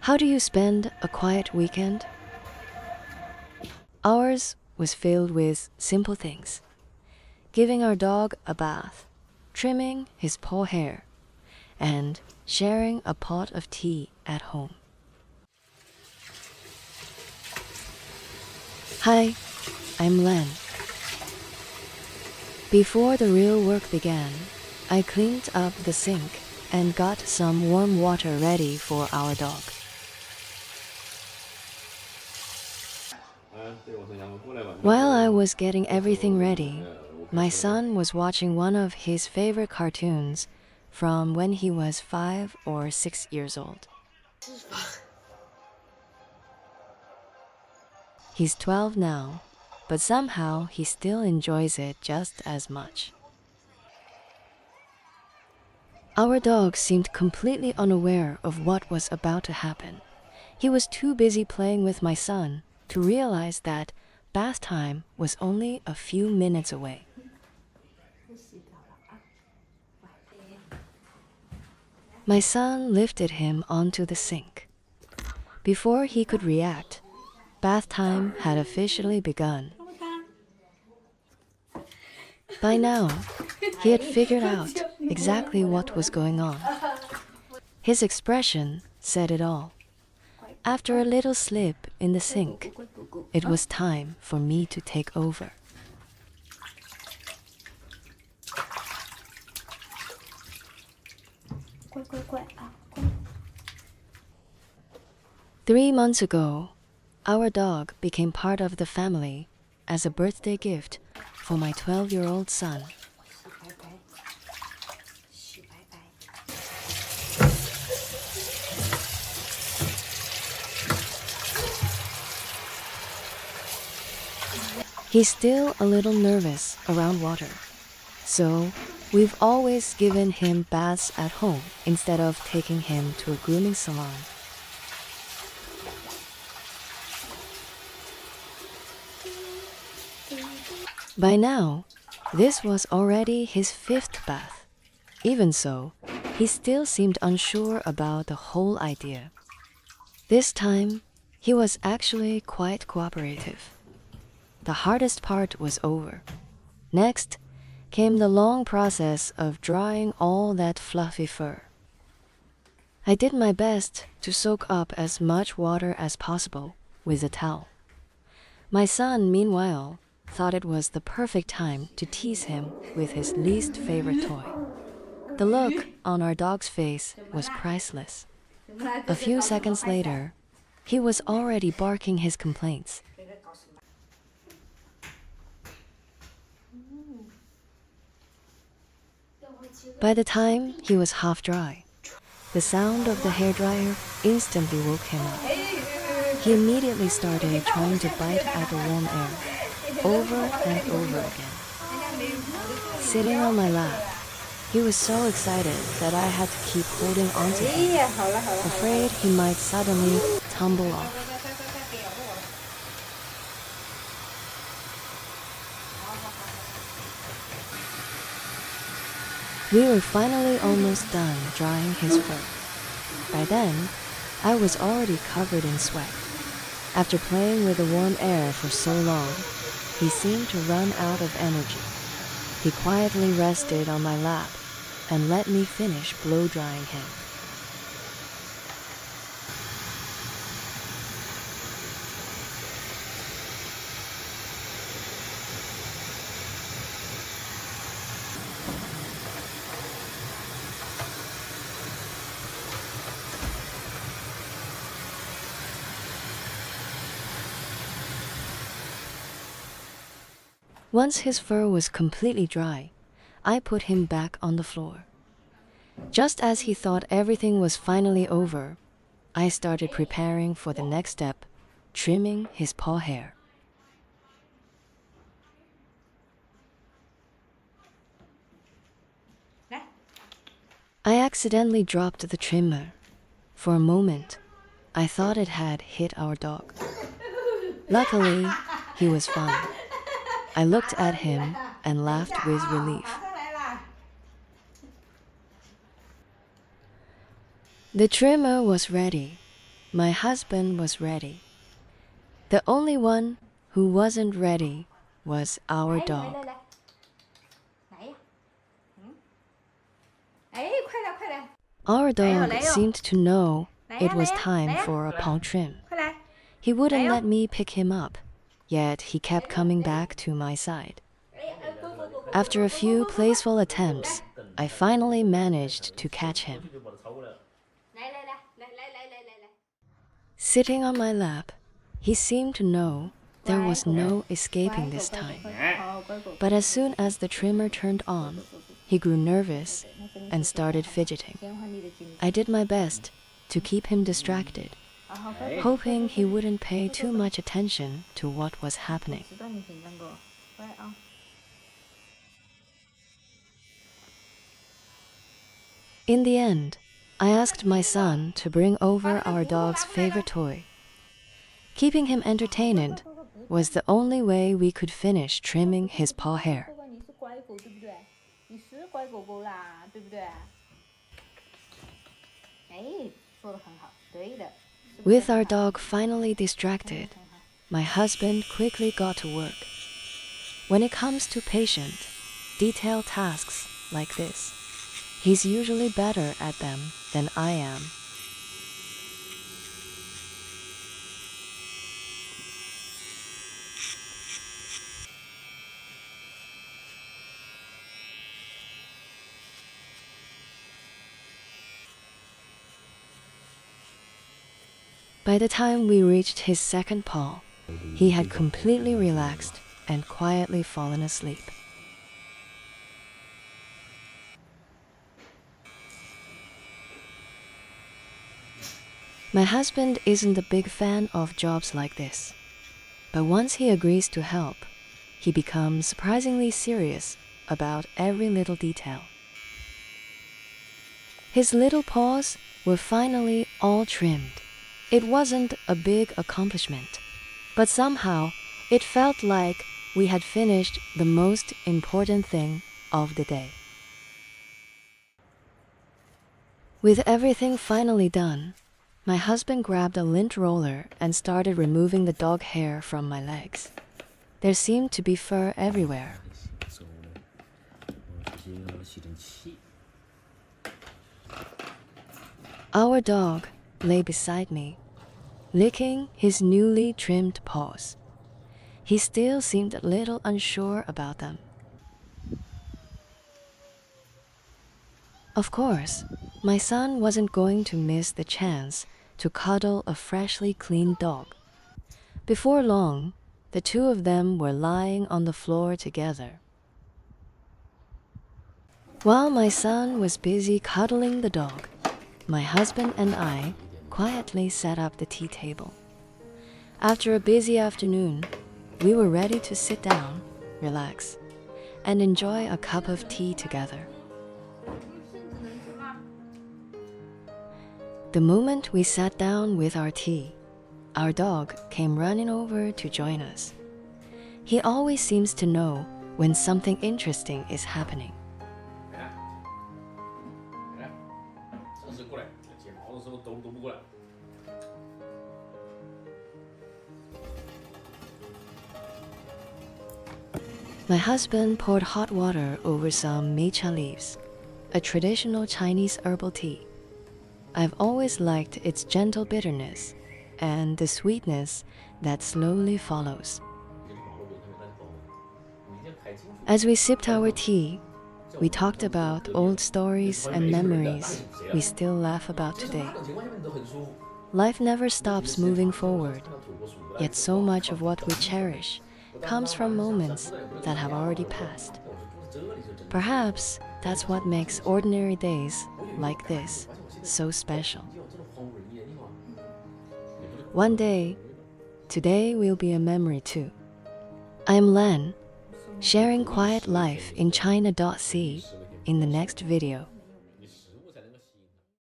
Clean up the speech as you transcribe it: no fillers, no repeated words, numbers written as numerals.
How do you spend a quiet weekend? Ours was filled with simple things. Giving our dog a bath, trimming his paw hair, and sharing a pot of tea at home. Hi, I'm Len. Before the real work began, I cleaned up the sink and got some warm water ready for our dog. While I was getting everything ready, my son was watching one of his favorite cartoons from when he was 5 or 6 years old. He's 12 now, but somehow he still enjoys it just as much. Our dog seemed completely unaware of what was about to happen. He was too busy playing with my son to realize that bath time was only a few minutes away. My son lifted him onto the sink. Before he could react, bath time had officially begun. By now, he had figured out exactly what was going on. His expression said it all. After a little slip in the sink, it was time for me to take over. Three months ago, our dog became part of the family as a birthday gift for my 12-year-old son. He's still a little nervous around water, so we've always given him baths at home instead of taking him to a grooming salon. By now, this was already his 5th bath. Even so, he still seemed unsure about the whole idea. This time, he was actually quite cooperative. The hardest part was over. Next came the long process of drying all that fluffy fur. I did my best to soak up as much water as possible with a towel. My son, meanwhile, thought it was the perfect time to tease him with his least favorite toy. The look on our dog's face was priceless. A few seconds later, he was already barking his complaints. By the time he was half dry, the sound of the hairdryer instantly woke him up. He immediately started trying to bite at the warm air, over and over again. Sitting on my lap, he was so excited that I had to keep holding onto him, afraid he might suddenly tumble off. We were finally almost done drying his fur. By then, I was already covered in sweat. After playing with the warm air for so long, he seemed to run out of energy. He quietly rested on my lap and let me finish blow-drying him. Once his fur was completely dry, I put him back on the floor. Just as he thought everything was finally over, I started preparing for the next step, trimming his paw hair. I accidentally dropped the trimmer. For a moment, I thought it had hit our dog. Luckily, he was fine. I looked at him and laughed with relief. The trimmer was ready, my husband was ready. The only one who wasn't ready was our dog. Our dog seemed to know it was time for a paw trim. He wouldn't let me pick him up, yet he kept coming back to my side. After a few playful attempts, I finally managed to catch him. Sitting on my lap, he seemed to know there was no escaping this time. But as soon as the trimmer turned on, he grew nervous and started fidgeting. I did my best to keep him distracted, hoping he wouldn't pay too much attention to what was happening. In the end, I asked my son to bring over our dog's favorite toy. Keeping him entertained was the only way we could finish trimming his paw hair. With our dog finally distracted, my husband quickly got to work. When it comes to patient, detailed tasks like this, he's usually better at them than I am. By the time we reached his second paw, he had completely relaxed and quietly fallen asleep. My husband isn't a big fan of jobs like this, but once he agrees to help, he becomes surprisingly serious about every little detail. His little paws were finally all trimmed. It wasn't a big accomplishment, but somehow it felt like we had finished the most important thing of the day. With everything finally done, my husband grabbed a lint roller and started removing the dog hair from my legs. There seemed to be fur everywhere. Our dog lay beside me, licking his newly trimmed paws. He still seemed a little unsure about them. Of course, my son wasn't going to miss the chance to cuddle a freshly cleaned dog. Before long, the two of them were lying on the floor together. While my son was busy cuddling the dog, my husband and I quietly set up the tea table. After a busy afternoon, we were ready to sit down, relax, and enjoy a cup of tea together. The moment we sat down with our tea, our dog came running over to join us. He always seems to know when something interesting is happening. My husband poured hot water over some meicha leaves, a traditional Chinese herbal tea. I've always liked its gentle bitterness and the sweetness that slowly follows. As we sipped our tea, we talked about old stories and memories we still laugh about today. Life never stops moving forward, yet so much of what we cherish comes from moments that have already passed. Perhaps that's what makes ordinary days like this so special. One day, today will be a memory too. I'm Len, sharing quiet life in China.c in the next video.